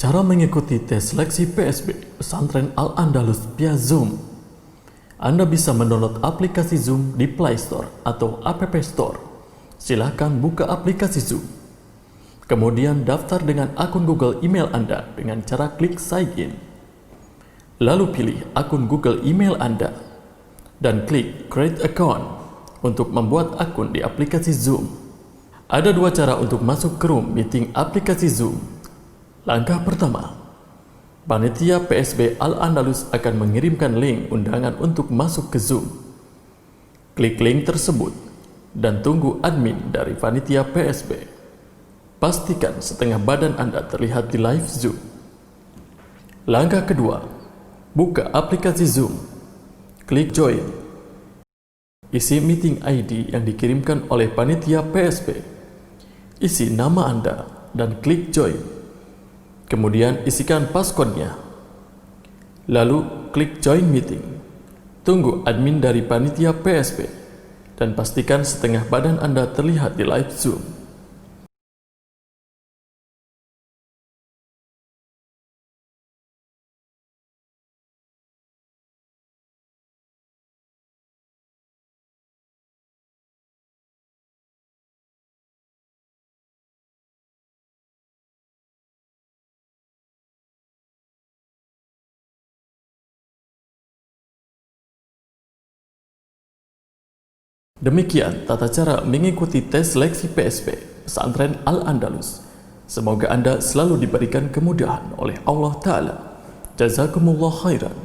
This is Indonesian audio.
Cara mengikuti tes seleksi PSB Pesantren Al-Andalus via Zoom. Anda bisa mendownload aplikasi Zoom di Play Store atau App Store. Silakan buka aplikasi Zoom. Kemudian daftar dengan akun Google email Anda dengan cara klik Sign In. Lalu pilih akun Google email Anda dan klik Create Account untuk membuat akun di aplikasi Zoom. Ada dua cara untuk masuk ke room meeting aplikasi Zoom. Langkah pertama, panitia PSB Al-Andalus akan mengirimkan link undangan untuk masuk ke Zoom. Klik link tersebut dan tunggu admin dari panitia PSB. Pastikan setengah badan Anda terlihat di live Zoom. Langkah kedua, buka aplikasi Zoom. Klik Join. Isi meeting ID yang dikirimkan oleh panitia PSB. Isi nama Anda dan klik Join. Kemudian isikan passcode-nya. Lalu klik Join Meeting. Tunggu admin dari panitia PSB dan pastikan setengah badan Anda terlihat di live Zoom. Demikian tata cara mengikuti tes seleksi PSB Pesantren Al-Andalus. Semoga Anda selalu diberikan kemudahan oleh Allah Ta'ala. Jazakumullah khairan.